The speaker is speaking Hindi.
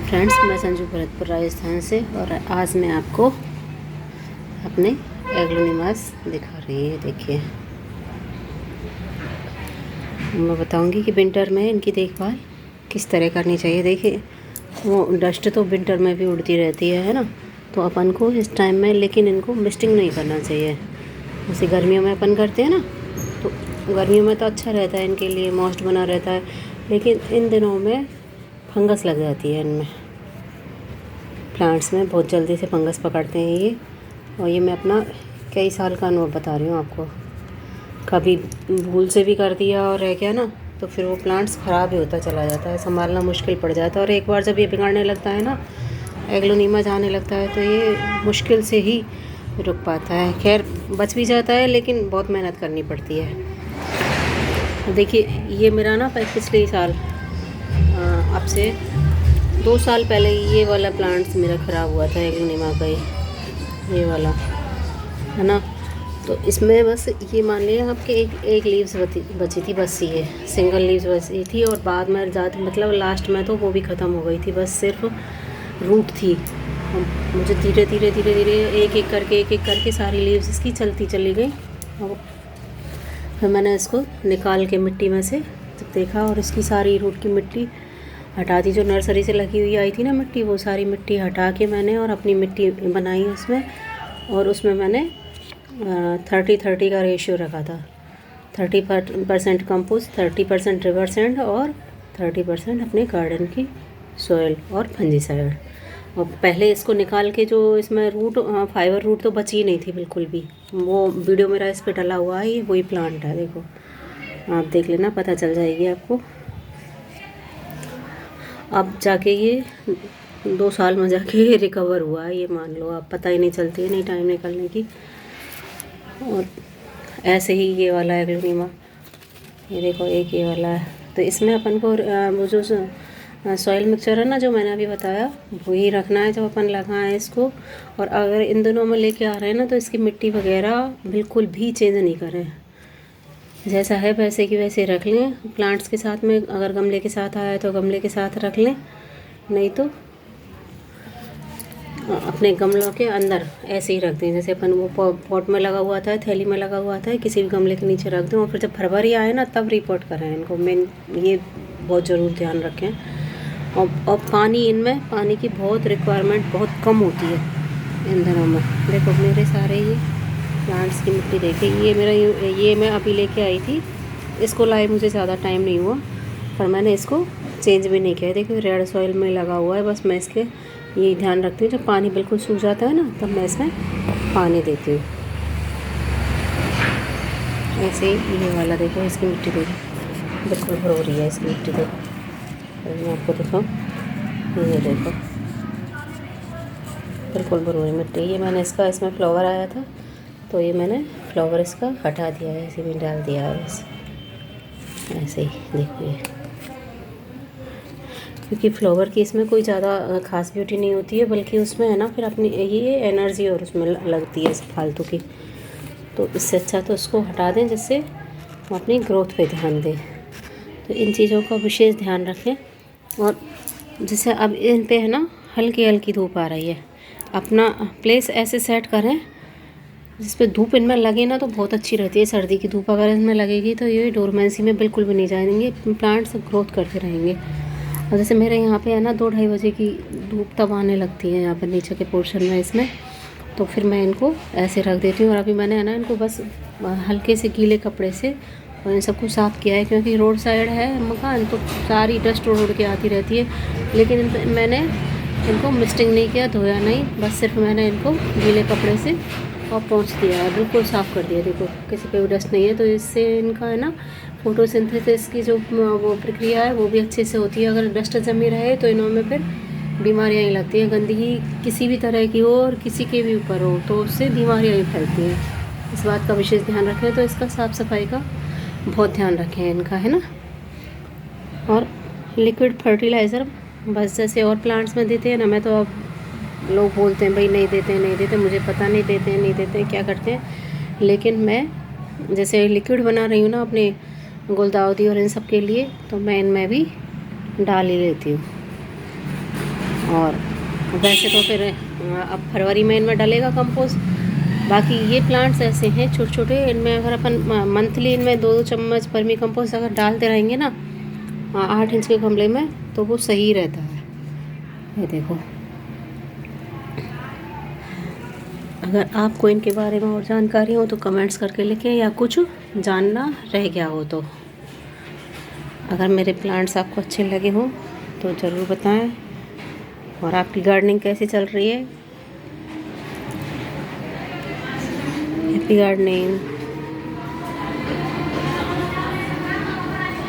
हेलो फ्रेंड्स, मैं संजू भरतपुर राजस्थान से। और आज मैं आपको अपने एग्लोनिमास दिखा रही है। देखिए, मैं बताऊंगी कि विंटर में इनकी देखभाल किस तरह करनी चाहिए। देखिए, वो डस्ट तो विंटर में भी उड़ती रहती है ना, तो अपन को इस टाइम में लेकिन इनको मिस्टिंग नहीं करना चाहिए। जैसे गर्मियों में अपन करते हैं ना, तो गर्मियों में तो अच्छा रहता है, इनके लिए मॉइस्ट बना रहता है। लेकिन इन दिनों में फंगस लग जाती है इनमें, प्लांट्स में बहुत जल्दी से फंगस पकड़ते हैं ये। और ये मैं अपना कई साल का अनुभव बता रही हूँ आपको। कभी भूल से भी कर दिया और रह गया ना, तो फिर वो प्लांट्स ख़राब ही होता चला जाता है, संभालना मुश्किल पड़ जाता है। और एक बार जब ये बिगड़ने लगता है ना, एग्लोनीमा जाने लगता है, तो ये मुश्किल से ही रुक पाता है। खैर, बच भी जाता है, लेकिन बहुत मेहनत करनी पड़ती है। देखिए, ये मेरा ना पिछले साल अब से 2 साल पहले ये वाला प्लांट्स मेरा ख़राब हुआ था, एग्लोनीमा का ये वाला है ना। तो इसमें बस ये मान लिया आपके एक लीव्स बची थी, बस ये सिंगल लीव्स बची थी। और बाद में ज़्यादा मतलब लास्ट में तो वो भी ख़त्म हो गई थी, बस सिर्फ रूट थी। मुझे धीरे धीरे एक एक करके सारी लीव्स इसकी चलती चली गई। और फिर मैंने इसको निकाल के मिट्टी में से जब देखा, और इसकी सारी रूट की मिट्टी हटा दी, जो नर्सरी से लगी हुई आई थी ना मिट्टी, वो सारी मिट्टी हटा के मैंने और अपनी मिट्टी बनाई उसमें। और उसमें मैंने 30-30 का रेशियो रखा था। 30% कंपोस्ट, 30% रिवर सैंड और 30% अपने गार्डन की सॉइल और फंजीसाइड। और पहले इसको निकाल के जो इसमें रूट फाइबर रूट तो बची ही नहीं थी बिल्कुल भी। वो वीडियो मेरा इस पर डला हुआ है, ये वही प्लांट है। देखो, आप देख लेना, पता चल जाएगी आपको। अब जाके ये 2 साल में जाके रिकवर हुआ है, ये मान लो आप। पता ही नहीं चलती है नहीं टाइम निकलने की। और ऐसे ही ये वाला एग्लोनीमा, ये देखो, एक ये वाला है। तो इसमें अपन को वो जो सॉइल मिक्सचर है ना, जो मैंने अभी बताया, वही रखना है जब अपन लगाएं इसको। और अगर इन दिनों में लेके आ रहे हैं ना, तो इसकी मिट्टी वगैरह बिल्कुल भी चेंज नहीं करें, जैसा है वैसे की वैसे रख लें। प्लांट्स के साथ में अगर गमले के साथ आया है तो गमले के साथ रख लें, नहीं तो अपने गमलों के अंदर ऐसे ही रख दें। जैसे अपन वो पॉट में लगा हुआ था, थैली में लगा हुआ था, किसी भी गमले के नीचे रख दें। और फिर जब फरवरी आए ना, तब रिपोर्ट करें इनको। मेन ये बहुत ज़रूर ध्यान रखें। और पानी, इनमें पानी की बहुत रिक्वायरमेंट बहुत कम होती है इन दिनों में। देखो, मेरे सारे ये प्लांट्स की मिट्टी देखिए, ये मेरा ये मैं अभी लेके आई थी। इसको लाए मुझे ज़्यादा टाइम नहीं हुआ, पर मैंने इसको चेंज भी नहीं किया। देखिए, रेड सॉइल में लगा हुआ है। बस मैं इसके ये ध्यान रखती हूँ, जब पानी बिल्कुल सूख जाता है ना, तब मैं इसमें पानी देती हूँ। ऐसे ही ये वाला देखो, इसकी मिट्टी देखो, बिल्कुल भर हो रही है इसकी मिट्टी। देखो, मैं आपको दिखाऊँ, ये देखो, बिल्कुल भर हो रही मिट्टी। ये मैंने इसमें फ्लावर आया था, तो ये मैंने फ्लावर इसका हटा दिया है, इसी में डाल दिया है बस। ऐसे ही देखो, ये क्योंकि फ्लावर की इसमें कोई ज़्यादा खास ब्यूटी नहीं होती है, बल्कि उसमें है ना फिर अपनी ये एनर्जी और उसमें लगती है फालतू की। तो इससे अच्छा तो उसको हटा दें, जिससे हम अपनी ग्रोथ पे ध्यान दें। तो इन चीज़ों का विशेष ध्यान रखें। और जैसे अब इन पे है ना हल्की हल्की धूप आ रही है, अपना प्लेस ऐसे सेट करें जिस पे धूप इनमें लगे ना, तो बहुत अच्छी रहती है। सर्दी की धूप अगर इनमें लगेगी तो ये डोरमेंसी में बिल्कुल भी नहीं जाएंगे, प्लांट्स ग्रोथ करते रहेंगे। और जैसे मेरे यहाँ पे है ना 2-2:30 बजे की धूप तब आने लगती है यहाँ पर नीचे के पोर्शन में इसमें, तो फिर मैं इनको ऐसे रख देती हूँ। और अभी मैंने है ना इनको बस हल्के से गीले कपड़े से और इन सबको साफ़ किया है, क्योंकि रोड साइड है मकान, तो सारी डस्ट उड़ के आती रहती है। लेकिन मैंने इनको मिस्टिंग नहीं किया, धोया नहीं, बस सिर्फ मैंने इनको गीले कपड़े से और पोंछ दिया है, बिल्कुल साफ़ कर दिया। देखो, किसी पे भी डस्ट नहीं है। तो इससे इनका है ना फोटोसिंथेसिस की जो वो प्रक्रिया है, वो भी अच्छे से होती है। अगर डस्ट जमी रहे तो इनों में फिर बीमारियाँ ही लगती हैं। गंदगी किसी भी तरह की हो और किसी के भी ऊपर हो, तो उससे बीमारियाँ ही फैलती हैं। इस बात का विशेष ध्यान रखें। तो इसका साफ़ सफाई का बहुत ध्यान रखें इनका, है ना। और लिक्विड फर्टिलाइज़र बस जैसे और प्लांट्स में देते हैं ना, मैं तो अब लोग बोलते हैं भाई नहीं देते, मुझे पता नहीं देते क्या करते हैं। लेकिन मैं जैसे लिक्विड बना रही हूँ ना अपने गुलदाउदी और इन सब के लिए, तो मैं इनमें भी डाल ही लेती हूँ। और वैसे तो फिर अब फरवरी में इनमें डलेगा कंपोस्ट। बाकी ये प्लांट्स ऐसे हैं छोटे छोटे, इनमें अगर अपन मंथली इनमें 2-2 चम्मच वर्मी कंपोस्ट अगर डालते रहेंगे ना 8 इंच के गमले में, तो वो सही रहता है। ये देखो, अगर आपको इनके बारे में और जानकारी हो तो कमेंट्स करके लिखें, या कुछ जानना रह गया हो तो। अगर मेरे प्लांट्स आपको अच्छे लगे हों तो ज़रूर बताएं। और आपकी गार्डनिंग कैसी चल रही है? Happy gardening.